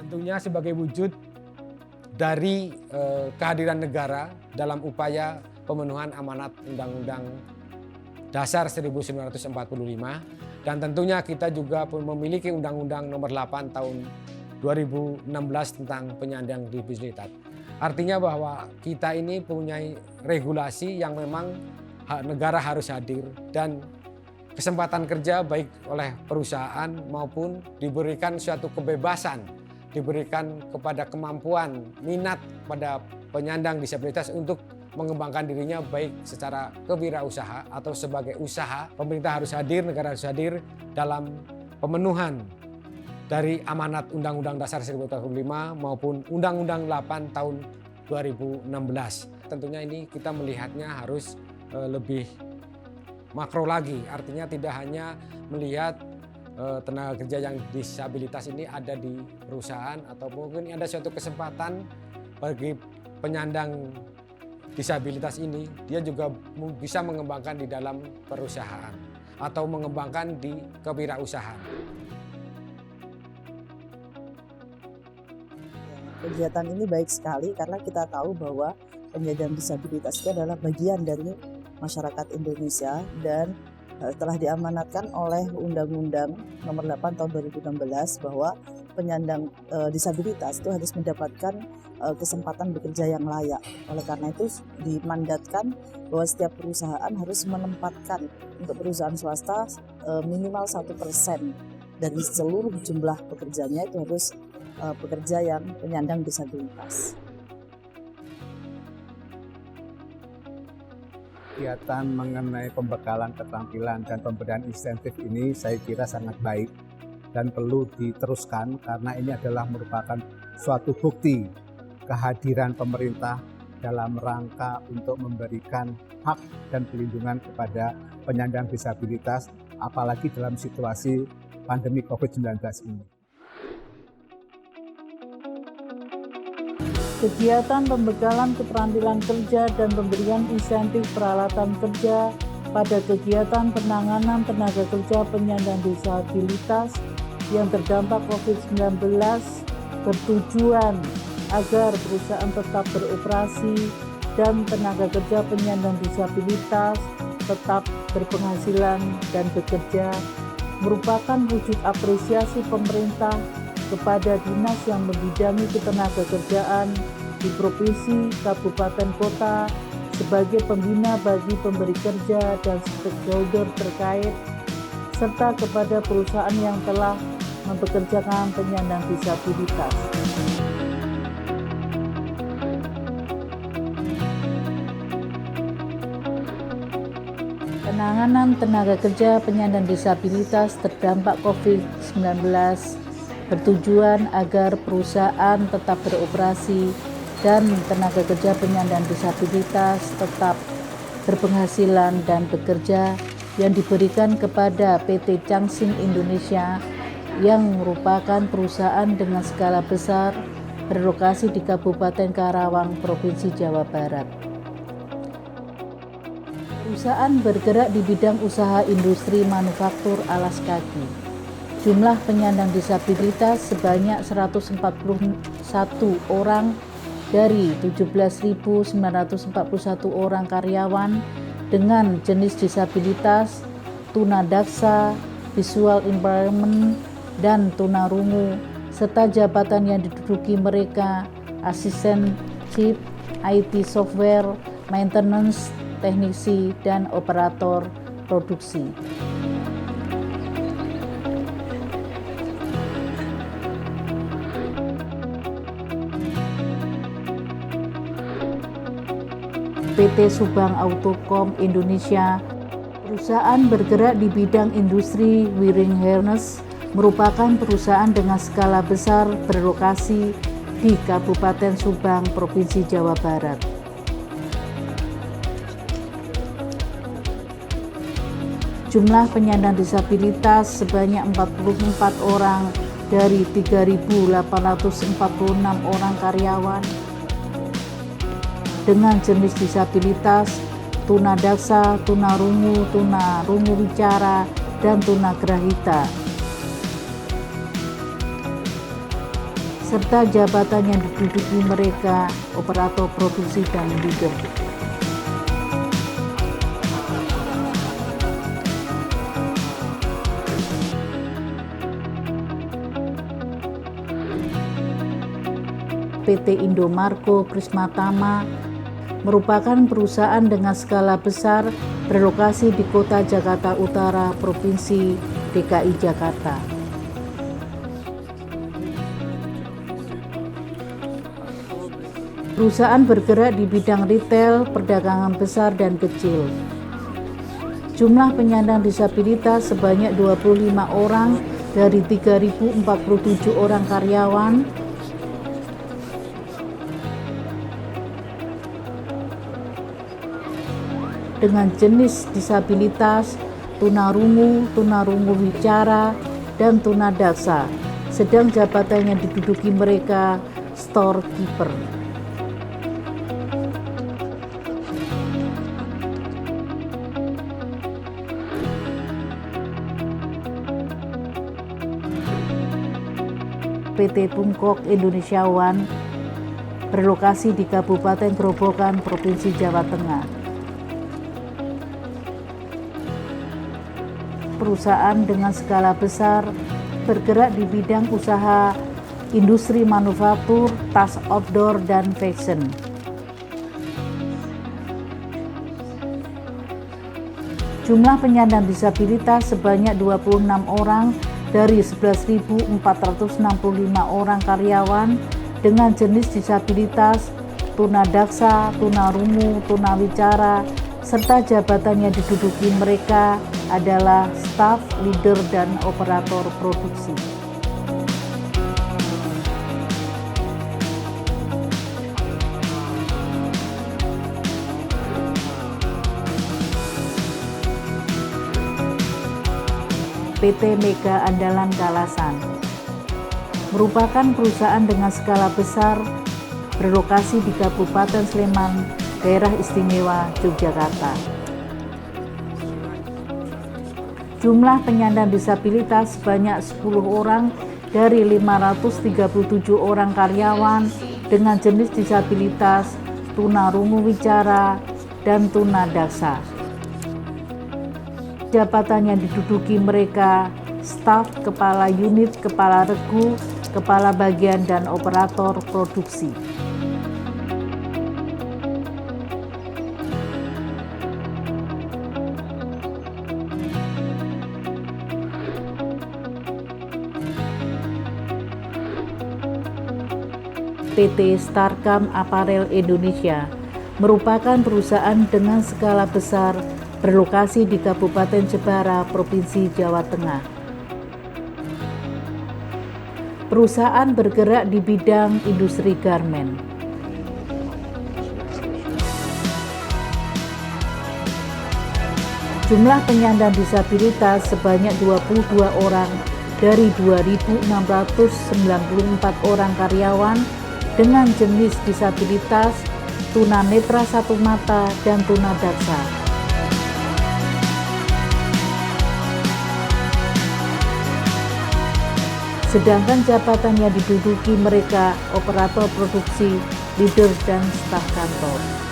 Tentunya sebagai wujud dari kehadiran negara dalam upaya pemenuhan amanat Undang-Undang Dasar 1945, dan tentunya kita juga memiliki Undang-Undang Nomor 8 Tahun 2016 tentang penyandang disabilitas. Artinya bahwa kita ini punya regulasi yang memang negara harus hadir, dan kesempatan kerja baik oleh perusahaan maupun diberikan suatu kebebasan, diberikan kepada kemampuan, minat pada penyandang disabilitas untuk mengembangkan dirinya baik secara kewirausaha atau sebagai usaha. Pemerintah harus hadir, negara harus hadir dalam pemenuhan dari amanat Undang-Undang Dasar 1945 maupun Undang-Undang 8 tahun 2016. Tentunya ini kita melihatnya harus lebih makro lagi, artinya tidak hanya melihat tenaga kerja yang disabilitas ini ada di perusahaan atau mungkin ada suatu kesempatan bagi penyandang disabilitas ini, dia juga bisa mengembangkan di dalam perusahaan atau mengembangkan di kewirausahaan. Kegiatan ini baik sekali karena kita tahu bahwa penyandang disabilitas itu adalah bagian dari masyarakat Indonesia dan telah diamanatkan oleh Undang-Undang Nomor 8 Tahun 2016 bahwa penyandang disabilitas itu harus mendapatkan kesempatan bekerja yang layak. Oleh karena itu dimandatkan bahwa setiap perusahaan harus menempatkan untuk perusahaan swasta minimal 1% dari seluruh jumlah pekerjanya itu harus pekerja yang penyandang disabilitas. Kegiatan mengenai pembekalan keterampilan dan pemberian insentif ini saya kira sangat baik dan perlu diteruskan karena ini adalah merupakan suatu bukti kehadiran pemerintah dalam rangka untuk memberikan hak dan perlindungan kepada penyandang disabilitas, apalagi dalam situasi pandemi COVID-19 ini. Kegiatan pembekalan keterampilan kerja dan pemberian insentif peralatan kerja pada kegiatan penanganan tenaga kerja penyandang disabilitas yang terdampak COVID-19 bertujuan agar perusahaan tetap beroperasi dan tenaga kerja penyandang disabilitas tetap berpenghasilan dan bekerja, merupakan wujud apresiasi pemerintah kepada dinas yang membidangi ketenagakerjaan di provinsi, kabupaten, kota sebagai pembina bagi pemberi kerja dan stakeholder terkait, serta kepada perusahaan yang telah mempekerjakan penyandang disabilitas. Penanganan tenaga kerja penyandang disabilitas terdampak COVID-19 bertujuan agar perusahaan tetap beroperasi dan tenaga kerja penyandang disabilitas tetap berpenghasilan dan bekerja yang diberikan kepada PT Changxing Indonesia yang merupakan perusahaan dengan skala besar berlokasi di Kabupaten Karawang, Provinsi Jawa Barat. Perusahaan bergerak di bidang usaha industri manufaktur alas kaki. Jumlah penyandang disabilitas sebanyak 141 orang dari 17.941 orang karyawan dengan jenis disabilitas tunadaksa, visual impairment, dan tunarungu, serta jabatan yang diduduki mereka asisten chip, IT software, maintenance, teknisi, dan operator produksi. PT Subang Autocom Indonesia, perusahaan bergerak di bidang industri wiring harness, merupakan perusahaan dengan skala besar berlokasi di Kabupaten Subang, Provinsi Jawa Barat. Jumlah penyandang disabilitas sebanyak 44 orang dari 3.846 orang karyawan dengan jenis disabilitas tunadaksa, tunarungu, tunarungu wicara, dan tunagrahita. serta jabatan yang diduduki mereka, operator produksi dan leader. PT Indomarko Prismatama merupakan perusahaan dengan skala besar berlokasi di Kota Jakarta Utara, Provinsi DKI Jakarta. Perusahaan bergerak di bidang retail, perdagangan besar dan kecil. Jumlah penyandang disabilitas sebanyak 25 orang dari 3.047 orang karyawan. Dengan jenis disabilitas tunarungu, tunarungu wicara, dan tunadaksa, sedang jabatan yang diduduki mereka storekeeper. PT Pungkok Indonesia One berlokasi di Kabupaten Grobogan, Provinsi Jawa Tengah. Perusahaan dengan skala besar bergerak di bidang usaha industri manufaktur, tas outdoor, dan fashion. Jumlah penyandang disabilitas sebanyak 26 orang dari 11.465 orang karyawan dengan jenis disabilitas tunadaksa, tunarungu, tunawicara, serta jabatan yang diduduki mereka adalah staf, leader, dan operator produksi. PT Mega Andalan Kalasan merupakan perusahaan dengan skala besar berlokasi di Kabupaten Sleman, Daerah Istimewa Yogyakarta. Jumlah penyandang disabilitas sebanyak 10 orang dari 537 orang karyawan dengan jenis disabilitas tunarungu wicara dan tunadaksa. Jabatan yang diduduki mereka staf, kepala unit, kepala regu, kepala bagian, dan operator produksi. PT Starcam Apparel Indonesia merupakan perusahaan dengan skala besar berlokasi di Kabupaten Jepara, Provinsi Jawa Tengah. Perusahaan bergerak di bidang industri garmen. Jumlah penyandang disabilitas sebanyak 22 orang dari 2.694 orang karyawan dengan jenis disabilitas tunanetra satu mata dan tunadaksa. Sedangkan jabatan yang diduduki mereka operator produksi, leader, dan staf kantor.